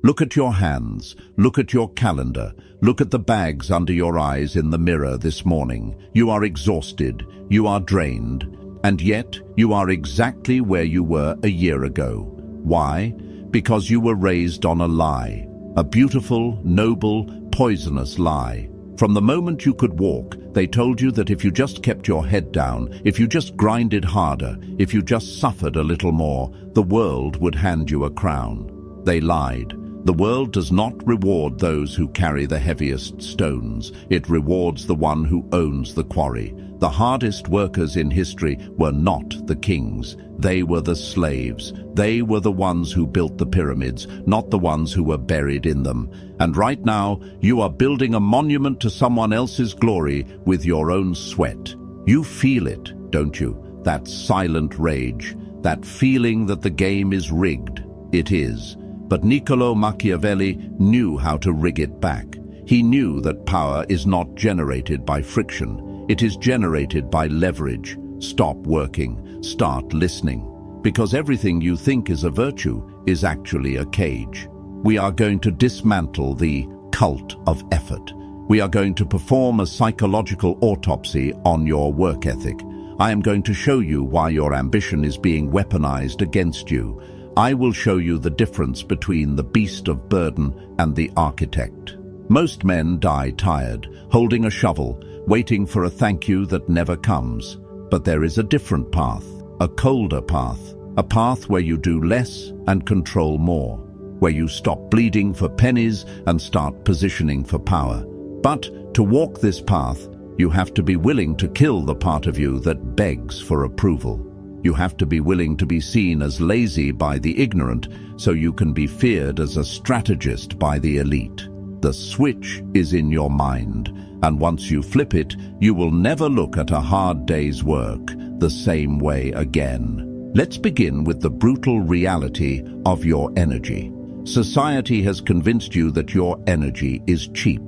Look at your hands, look at your calendar, look at the bags under your eyes in the mirror this morning. You are exhausted, you are drained, and yet you are exactly where you were a year ago. Why? Because you were raised on a lie, a beautiful, noble, poisonous lie. From the moment you could walk, they told you that if you just kept your head down, if you just grinded harder, if you just suffered a little more, the world would hand you a crown. They lied. The world does not reward those who carry the heaviest stones. It rewards the one who owns the quarry. The hardest workers in history were not the kings. They were the slaves. They were the ones who built the pyramids, not the ones who were buried in them. And right now, you are building a monument to someone else's glory with your own sweat. You feel it, don't you? That silent rage, that feeling that the game is rigged. It is. But Niccolò Machiavelli knew how to rig it back. He knew that power is not generated by friction. It is generated by leverage. Stop working. Start listening. Because everything you think is a virtue is actually a cage. We are going to dismantle the cult of effort. We are going to perform a psychological autopsy on your work ethic. I am going to show you why your ambition is being weaponized against you. I will show you the difference between the beast of burden and the architect. Most men die tired, holding a shovel, waiting for a thank you that never comes. But there is a different path, a colder path, a path where you do less and control more, where you stop bleeding for pennies and start positioning for power. But to walk this path, you have to be willing to kill the part of you that begs for approval. You have to be willing to be seen as lazy by the ignorant so you can be feared as a strategist by the elite. The switch is in your mind, and once you flip it, you will never look at a hard day's work the same way again. Let's begin with the brutal reality of your energy. Society has convinced you that your energy is cheap,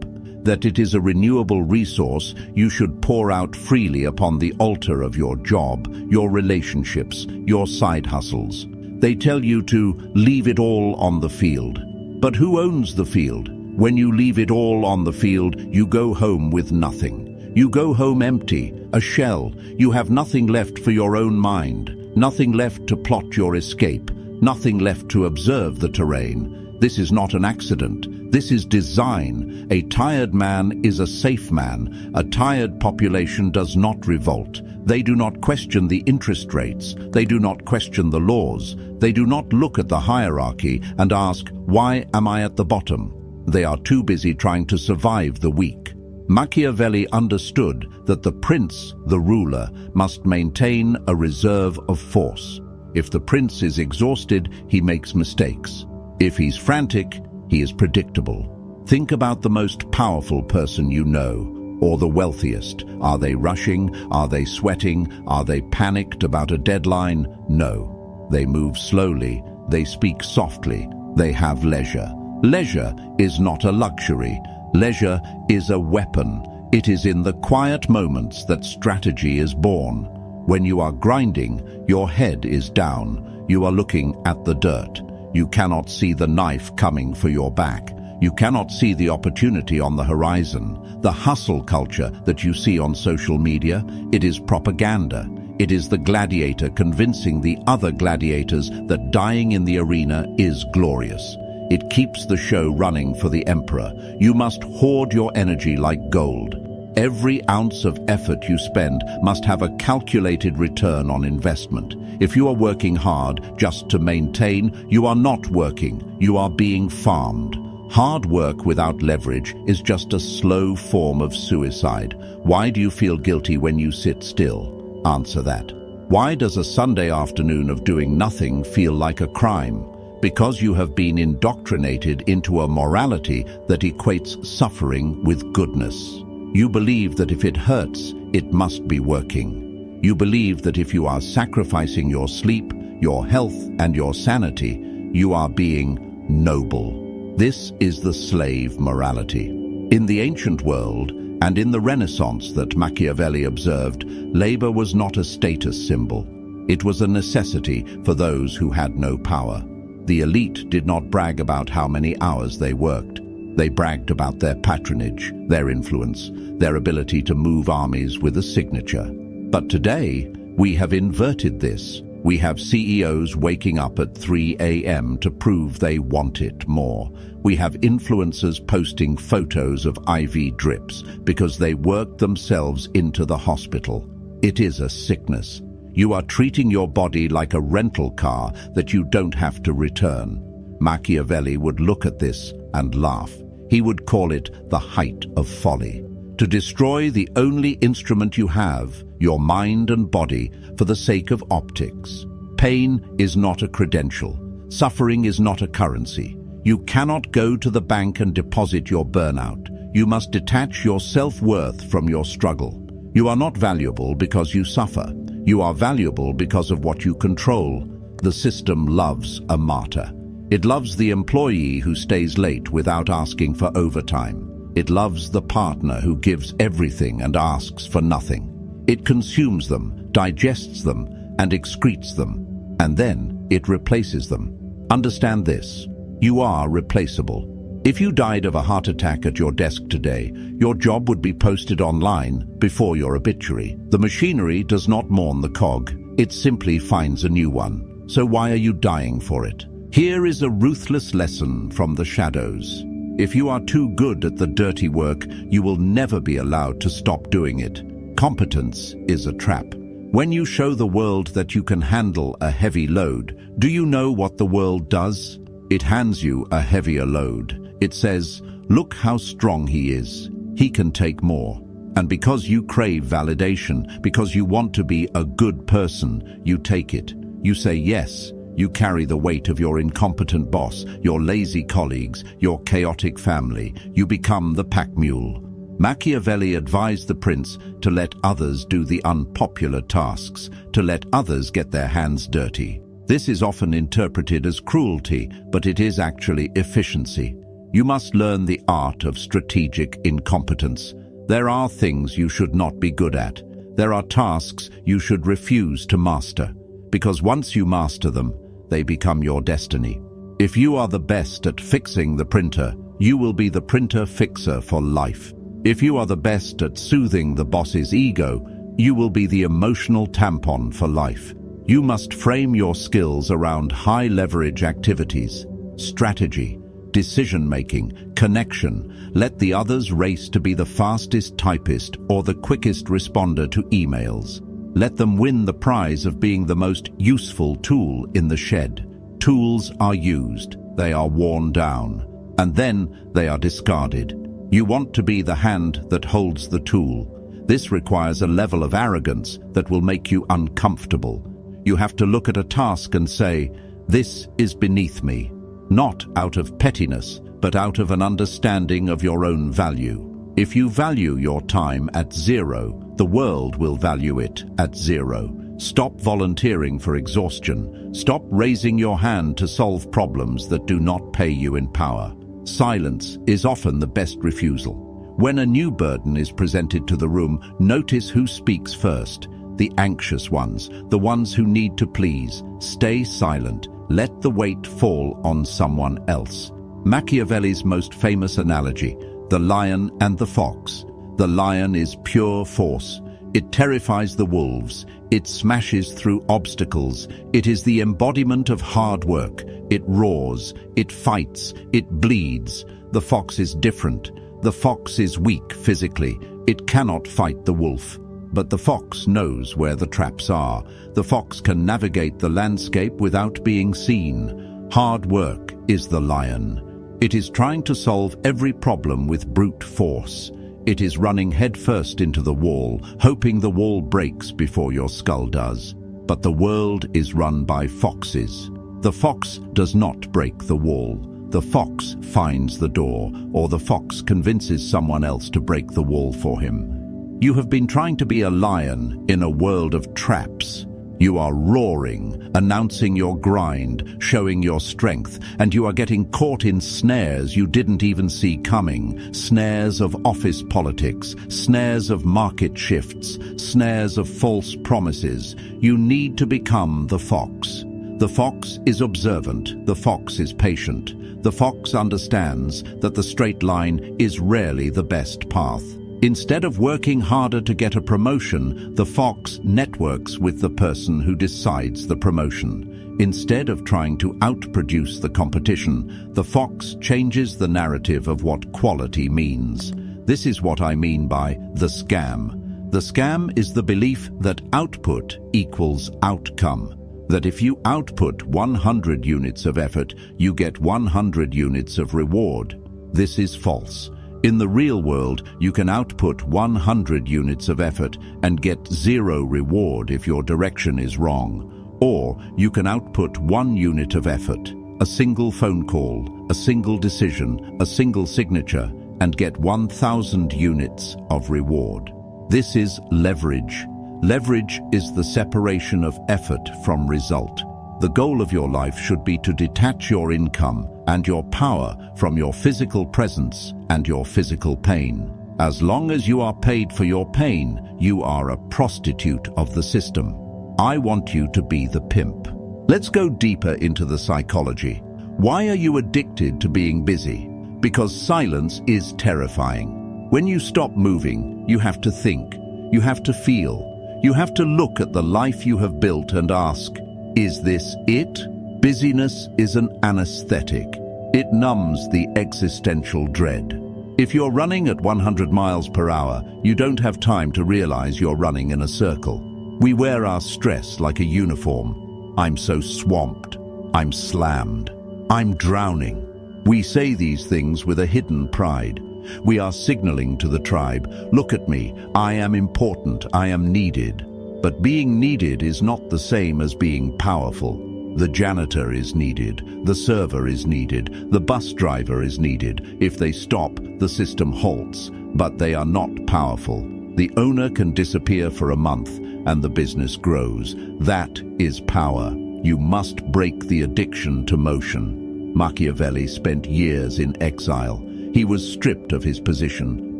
that it is a renewable resource you should pour out freely upon the altar of your job, your relationships, your side hustles. They tell you to leave it all on the field. But who owns the field? When you leave it all on the field, you go home with nothing. You go home empty, a shell. You have nothing left for your own mind, nothing left to plot your escape, nothing left to observe the terrain. This is not an accident. This is design. A tired man is a safe man. A tired population does not revolt. They do not question the interest rates. They do not question the laws. They do not look at the hierarchy and ask, why am I at the bottom? They are too busy trying to survive the week. Machiavelli understood that the prince, the ruler, must maintain a reserve of force. If the prince is exhausted, he makes mistakes. If he's frantic, he is predictable. Think about the most powerful person you know, or the wealthiest. Are they rushing? Are they sweating? Are they panicked about a deadline? No. They move slowly. They speak softly. They have leisure. Leisure is not a luxury. Leisure is a weapon. It is in the quiet moments that strategy is born. When you are grinding, your head is down. You are looking at the dirt. You cannot see the knife coming for your back. You cannot see the opportunity on the horizon. The hustle culture that you see on social media, it is propaganda. It is the gladiator convincing the other gladiators that dying in the arena is glorious. It keeps the show running for the emperor. You must hoard your energy like gold. Every ounce of effort you spend must have a calculated return on investment. If you are working hard just to maintain, you are not working, you are being farmed. Hard work without leverage is just a slow form of suicide. Why do you feel guilty when you sit still? Answer that. Why does a Sunday afternoon of doing nothing feel like a crime? Because you have been indoctrinated into a morality that equates suffering with goodness. You believe that if it hurts, it must be working. You believe that if you are sacrificing your sleep, your health, and your sanity, you are being noble. This is the slave morality. In the ancient world, and in the Renaissance that Machiavelli observed, labor was not a status symbol. It was a necessity for those who had no power. The elite did not brag about how many hours they worked. They bragged about their patronage, their influence, their ability to move armies with a signature. But today, we have inverted this. We have CEOs waking up at 3 a.m. to prove they want it more. We have influencers posting photos of IV drips because they worked themselves into the hospital. It is a sickness. You are treating your body like a rental car that you don't have to return. Machiavelli would look at this and laugh. He would call it the height of folly. To destroy the only instrument you have, your mind and body, for the sake of optics. Pain is not a credential. Suffering is not a currency. You cannot go to the bank and deposit your burnout. You must detach your self-worth from your struggle. You are not valuable because you suffer. You are valuable because of what you control. The system loves a martyr. It loves the employee who stays late without asking for overtime. It loves the partner who gives everything and asks for nothing. It consumes them, digests them, and excretes them, and then it replaces them. Understand this: you are replaceable. If you died of a heart attack at your desk today, your job would be posted online before your obituary. The machinery does not mourn the cog, it simply finds a new one. So why are you dying for it? Here is a ruthless lesson from the shadows. If you are too good at the dirty work, you will never be allowed to stop doing it. Competence is a trap. When you show the world that you can handle a heavy load, do you know what the world does? It hands you a heavier load. It says, look how strong he is. He can take more. And because you crave validation, because you want to be a good person, you take it. You say yes. You carry the weight of your incompetent boss, your lazy colleagues, your chaotic family. You become the pack mule. Machiavelli advised the prince to let others do the unpopular tasks, to let others get their hands dirty. This is often interpreted as cruelty, but it is actually efficiency. You must learn the art of strategic incompetence. There are things you should not be good at. There are tasks you should refuse to master, because once you master them, they become your destiny. If you are the best at fixing the printer, you will be the printer fixer for life. If you are the best at soothing the boss's ego, you will be the emotional tampon for life. You must frame your skills around high-leverage activities, strategy, decision-making, connection. Let the others race to be the fastest typist or the quickest responder to emails. Let them win the prize of being the most useful tool in the shed. Tools are used, they are worn down, and then they are discarded. You want to be the hand that holds the tool. This requires a level of arrogance that will make you uncomfortable. You have to look at a task and say, this is beneath me. Not out of pettiness, but out of an understanding of your own value. If you value your time at 0, the world will value it at 0. Stop volunteering for exhaustion. Stop raising your hand to solve problems that do not pay you in power. Silence is often the best refusal. When a new burden is presented to the room, notice who speaks first. The anxious ones, the ones who need to please. Stay silent. Let the weight fall on someone else. Machiavelli's most famous analogy, the lion and the fox. The lion is pure force. It terrifies the wolves. It smashes through obstacles. It is the embodiment of hard work. It roars. It fights. It bleeds. The fox is different. The fox is weak physically. It cannot fight the wolf. But the fox knows where the traps are. The fox can navigate the landscape without being seen. Hard work is the lion. It is trying to solve every problem with brute force. It is running headfirst into the wall, hoping the wall breaks before your skull does. But the world is run by foxes. The fox does not break the wall. The fox finds the door, or the fox convinces someone else to break the wall for him. You have been trying to be a lion in a world of traps. You are roaring, announcing your grind, showing your strength, and you are getting caught in snares you didn't even see coming. Snares of office politics, snares of market shifts, snares of false promises. You need to become the fox. The fox is observant, the fox is patient. The fox understands that the straight line is rarely the best path. Instead of working harder to get a promotion, the fox networks with the person who decides the promotion. Instead of trying to outproduce the competition, the fox changes the narrative of what quality means. This is what I mean by the scam. The scam is the belief that output equals outcome. That if you output 100 units of effort, you get 100 units of reward. This is false. In the real world, you can output 100 units of effort and get 0 reward if your direction is wrong. Or you can output 1 unit of effort, a single phone call, a single decision, a single signature, and get 1,000 units of reward. This is leverage. Leverage is the separation of effort from result. The goal of your life should be to detach your income and your power from your physical presence and your physical pain. As long as you are paid for your pain, you are a prostitute of the system. I want you to be the pimp. Let's go deeper into the psychology. Why are you addicted to being busy? Because silence is terrifying. When you stop moving, you have to think, you have to feel. You have to look at the life you have built and ask, is this it? Busyness is an anesthetic. It numbs the existential dread. If you're running at 100 miles per hour, you don't have time to realize you're running in a circle. We wear our stress like a uniform. I'm so swamped. I'm slammed. I'm drowning. We say these things with a hidden pride. We are signaling to the tribe, look at me, I am important, I am needed. But being needed is not the same as being powerful. The janitor is needed, the server is needed, the bus driver is needed. If they stop, the system halts, but they are not powerful. The owner can disappear for a month and the business grows. That is power. You must break the addiction to motion. Machiavelli spent years in exile. He was stripped of his position,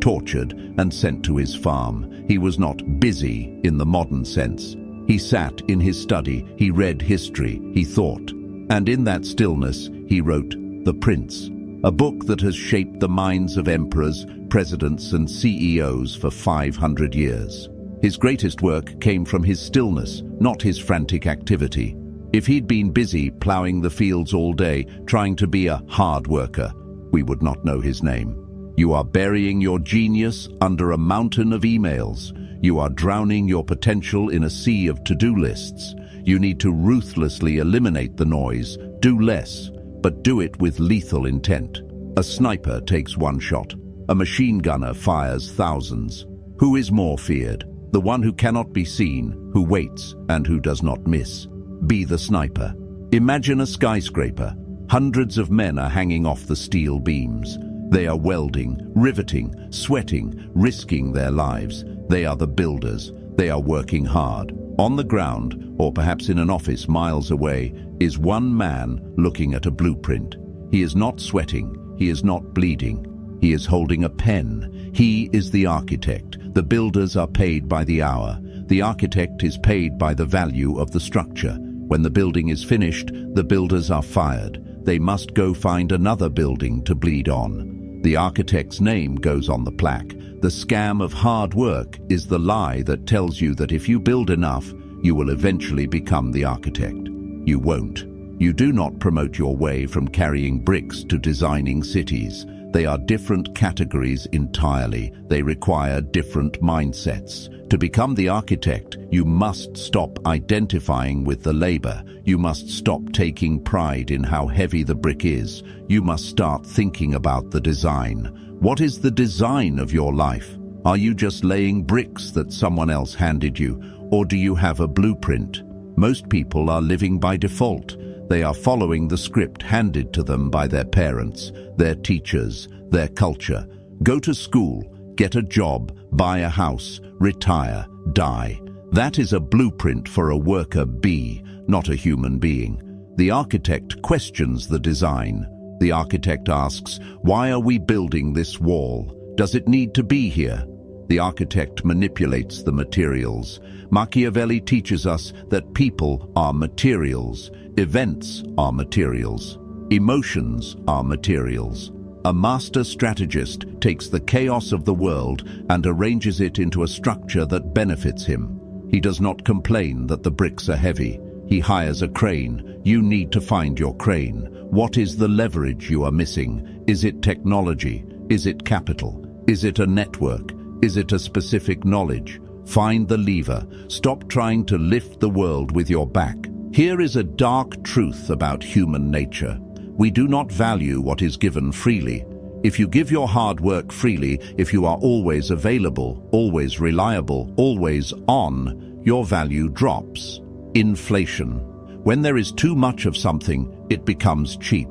tortured, and sent to his farm. He was not busy in the modern sense. He sat in his study, he read history, he thought. And in that stillness, he wrote The Prince, a book that has shaped the minds of emperors, presidents, and CEOs for 500 years. His greatest work came from his stillness, not his frantic activity. If he'd been busy plowing the fields all day, trying to be a hard worker, we would not know his name. You are burying your genius under a mountain of emails. You are drowning your potential in a sea of to-do lists. You need to ruthlessly eliminate the noise. Do less, but do it with lethal intent. A sniper takes 1 shot. A machine gunner fires thousands. Who is more feared? The one who cannot be seen, who waits, and who does not miss. Be the sniper. Imagine a skyscraper. Hundreds of men are hanging off the steel beams. They are welding, riveting, sweating, risking their lives. They are the builders. They are working hard. On the ground, or perhaps in an office miles away, is one man looking at a blueprint. He is not sweating. He is not bleeding. He is holding a pen. He is the architect. The builders are paid by the hour. The architect is paid by the value of the structure. When the building is finished, the builders are fired. They must go find another building to bleed on. The architect's name goes on the plaque. The scam of hard work is the lie that tells you that if you build enough, you will eventually become the architect. You won't. You do not promote your way from carrying bricks to designing cities. They are different categories entirely. They require different mindsets. To become the architect, you must stop identifying with the labor. You must stop taking pride in how heavy the brick is. You must start thinking about the design. What is the design of your life? Are you just laying bricks that someone else handed you, or do you have a blueprint? Most people are living by default. They are following the script handed to them by their parents, their teachers, their culture. Go to school, get a job, buy a house, retire, die. That is a blueprint for a worker bee, not a human being. The architect questions the design. The architect asks, why are we building this wall? Does it need to be here? The architect manipulates the materials. Machiavelli teaches us that people are materials, events are materials, emotions are materials. A master strategist takes the chaos of the world and arranges it into a structure that benefits him. He does not complain that the bricks are heavy. He hires a crane. You need to find your crane. What is the leverage you are missing? Is it technology? Is it capital? Is it a network? Is it a specific knowledge? Find the lever. Stop trying to lift the world with your back. Here is a dark truth about human nature. We do not value what is given freely. If you give your hard work freely, if you are always available, always reliable, always on, your value drops. Inflation. When there is too much of something, it becomes cheap.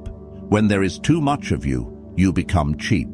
When there is too much of you, you become cheap.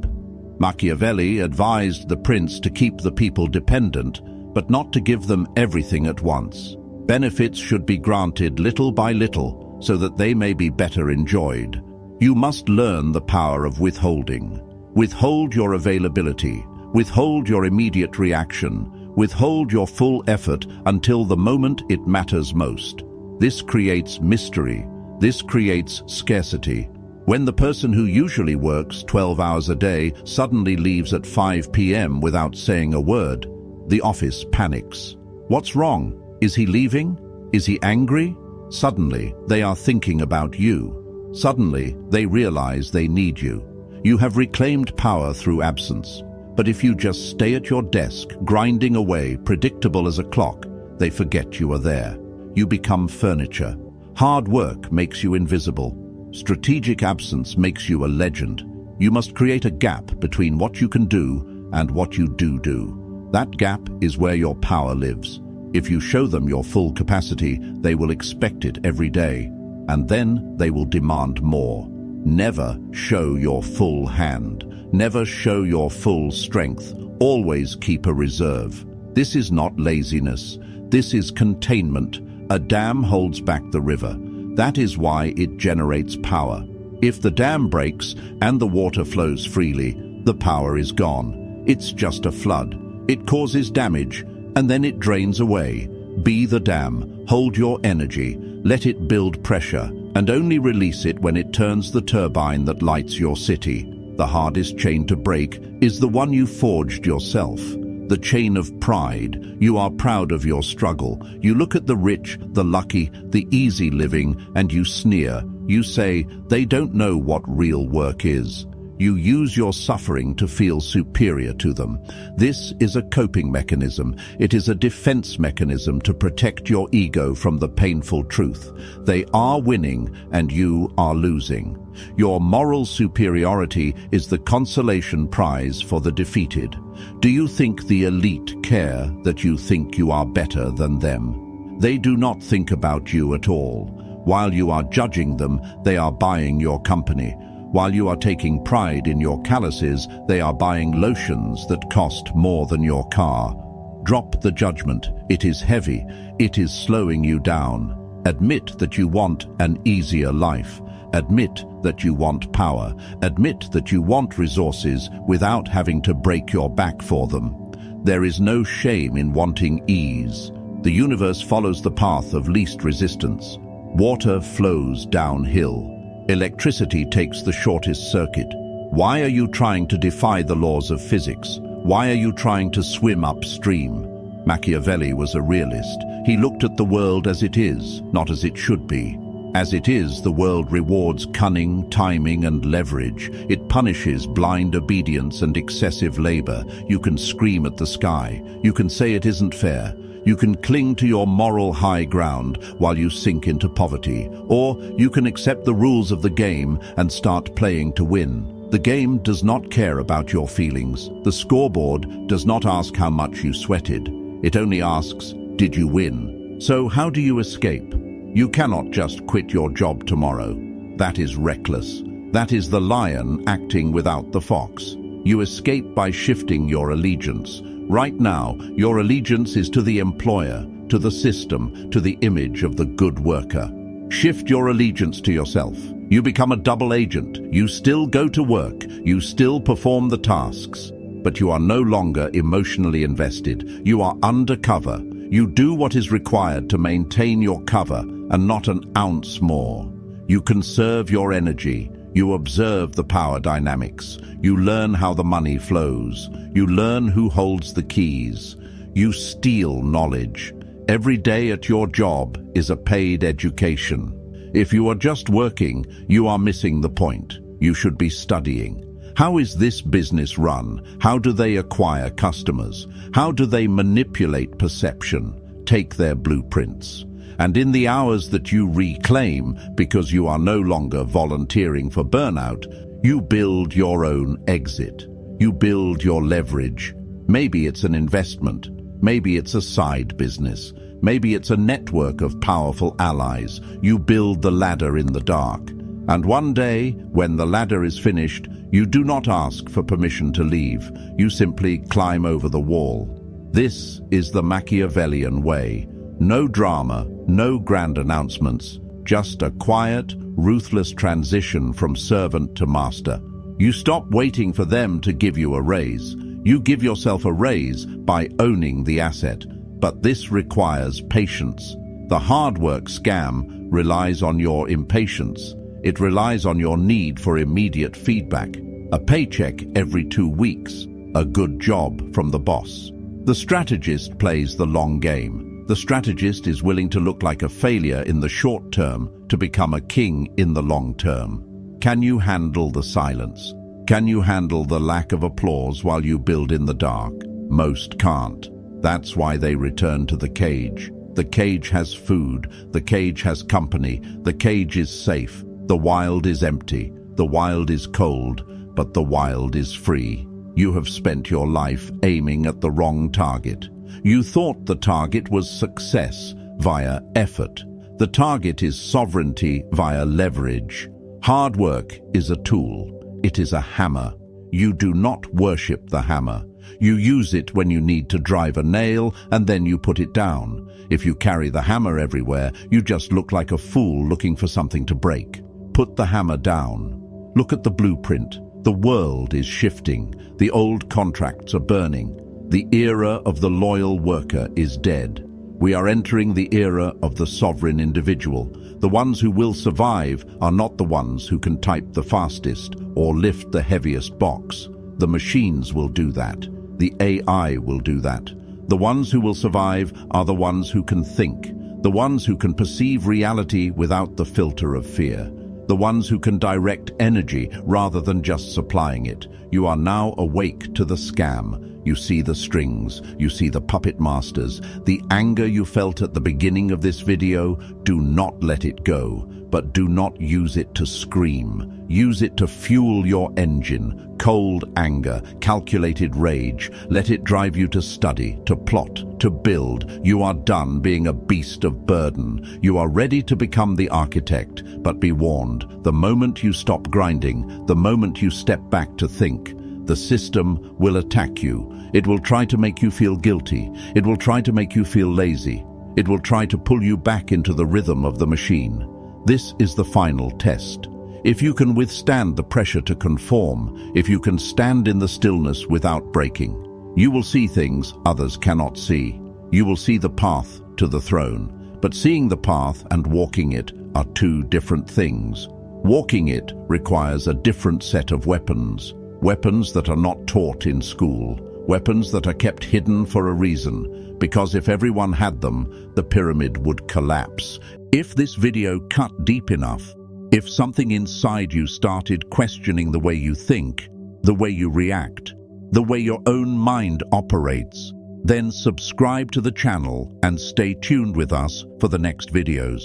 Machiavelli advised the prince to keep the people dependent, but not to give them everything at once. Benefits should be granted little by little, so that they may be better enjoyed. You must learn the power of withholding. Withhold your availability. Withhold your immediate reaction. Withhold your full effort until the moment it matters most. This creates mystery. This creates scarcity. When the person who usually works 12 hours a day suddenly leaves at 5 p.m. without saying a word, the office panics. What's wrong? Is he leaving? Is he angry? Suddenly, they are thinking about you. Suddenly, they realize they need you. You have reclaimed power through absence. But if you just stay at your desk, grinding away, predictable as a clock, they forget you are there. You become furniture. Hard work makes you invisible. Strategic absence makes you a legend. You must create a gap between what you can do and what you do. That gap is where your power lives. If you show them your full capacity, they will expect it every day, and then they will demand more. Never show your full hand. Never show your full strength. Always keep a reserve. This is not laziness. This is containment. A dam holds back the river. That is why it generates power. If the dam breaks and the water flows freely, the power is gone. It's just a flood. It causes damage, and then it drains away. Be the dam. Hold your energy. Let it build pressure, and only release it when it turns the turbine that lights your city. The hardest chain to break is the one you forged yourself. The chain of pride. You are proud of your struggle. You look at the rich, the lucky, the easy living, and you sneer. You say, they don't know what real work is. You use your suffering to feel superior to them. This is a coping mechanism. It is a defense mechanism to protect your ego from the painful truth. They are winning and you are losing. Your moral superiority is the consolation prize for the defeated. Do you think the elite care that you think you are better than them? They do not think about you at all. While you are judging them, they are buying your company. While you are taking pride in your calluses, they are buying lotions that cost more than your car. Drop the judgment. It is heavy. It is slowing you down. Admit that you want an easier life. Admit that you want power. Admit that you want resources without having to break your back for them. There is no shame in wanting ease. The universe follows the path of least resistance. Water flows downhill. Electricity takes the shortest circuit. Why are you trying to defy the laws of physics? Why are you trying to swim upstream? Machiavelli was a realist. He looked at the world as it is, not as it should be. As it is, the world rewards cunning, timing, and leverage. It punishes blind obedience and excessive labor. You can scream at the sky. You can say it isn't fair. You can cling to your moral high ground while you sink into poverty, or you can accept the rules of the game and start playing to win. The game does not care about your feelings. The scoreboard does not ask how much you sweated. It only asks, did you win? So how do you escape? You cannot just quit your job tomorrow. That is reckless. That is the lion acting without the fox. You escape by shifting your allegiance. Right now, your allegiance is to the employer, to the system, to the image of the good worker. Shift your allegiance to yourself. You become a double agent. You still go to work. You still perform the tasks. but you are no longer emotionally invested. You are undercover. You do what is required to maintain your cover and not an ounce more. You conserve your energy. You observe the power dynamics. You learn how the money flows. You learn who holds the keys. You steal knowledge. Every day at your job is a paid education. If you are just working, you are missing the point. You should be studying. How is this business run? How do they acquire customers? How do they manipulate perception? Take their blueprints. And in the hours that you reclaim, because you are no longer volunteering for burnout, you build your own exit. You build your leverage. Maybe it's an investment. Maybe it's a side business. Maybe it's a network of powerful allies. You build the ladder in the dark. And one day, when the ladder is finished, you do not ask for permission to leave. You simply climb over the wall. This is the Machiavellian way. No drama, no grand announcements, just a quiet, ruthless transition from servant to master. You stop waiting for them to give you a raise. You give yourself a raise by owning the asset. But this requires patience. The hard work scam relies on your impatience. It relies on your need for immediate feedback. A paycheck every 2 weeks. A good job from the boss. The strategist plays the long game. The strategist is willing to look like a failure in the short term to become a king in the long term. Can you handle the silence? Can you handle the lack of applause while you build in the dark? Most can't. That's why they return to the cage. The cage has food. The cage has company. The cage is safe. The wild is empty. The wild is cold, but the wild is free. You have spent your life aiming at the wrong target. You thought the target was success via effort. The target is sovereignty via leverage. Hard work is a tool. It is a hammer. You do not worship the hammer. You use it when you need to drive a nail, and then you put it down. If you carry the hammer everywhere, you just look like a fool looking for something to break. Put the hammer down. Look at the blueprint. The world is shifting. The old contracts are burning. The era of the loyal worker is dead. We are entering the era of the sovereign individual. The ones who will survive are not the ones who can type the fastest or lift the heaviest box. The machines will do that. The AI will do that. The ones who will survive are the ones who can think. The ones who can perceive reality without the filter of fear. The ones who can direct energy rather than just supplying it. You are now awake to the scam. You see the strings, you see the puppet masters. The anger you felt at the beginning of this video, do not let it go, but do not use it to scream. Use it to fuel your engine. Cold anger, calculated rage. Let it drive you to study, to plot, to build. You are done being a beast of burden. You are ready to become the architect, but be warned, the moment you stop grinding, the moment you step back to think, the system will attack you. It will try to make you feel guilty. It will try to make you feel lazy. It will try to pull you back into the rhythm of the machine. This is the final test. If you can withstand the pressure to conform, if you can stand in the stillness without breaking, you will see things others cannot see. You will see the path to the throne. But seeing the path and walking it are two different things. Walking it requires a different set of weapons. Weapons that are not taught in school. Weapons that are kept hidden for a reason. Because if everyone had them, the pyramid would collapse. If this video cut deep enough, if something inside you started questioning the way you think, the way you react, the way your own mind operates, then subscribe to the channel and stay tuned with us for the next videos.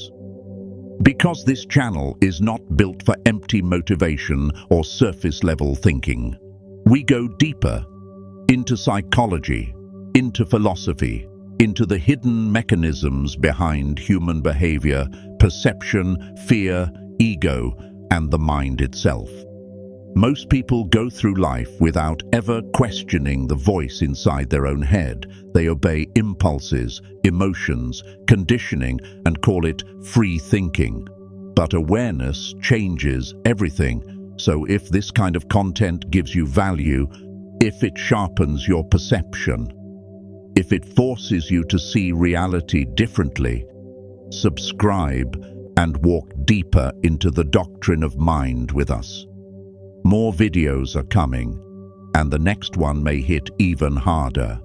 Because this channel is not built for empty motivation or surface-level thinking. We go deeper into psychology, into philosophy, into the hidden mechanisms behind human behavior, perception, fear, ego, and the mind itself. Most people go through life without ever questioning the voice inside their own head. They obey impulses, emotions, conditioning, and call it free thinking. But awareness changes everything. So if this kind of content gives you value, if it sharpens your perception, if it forces you to see reality differently, subscribe and walk deeper into the doctrine of mind with us. More videos are coming, and the next one may hit even harder.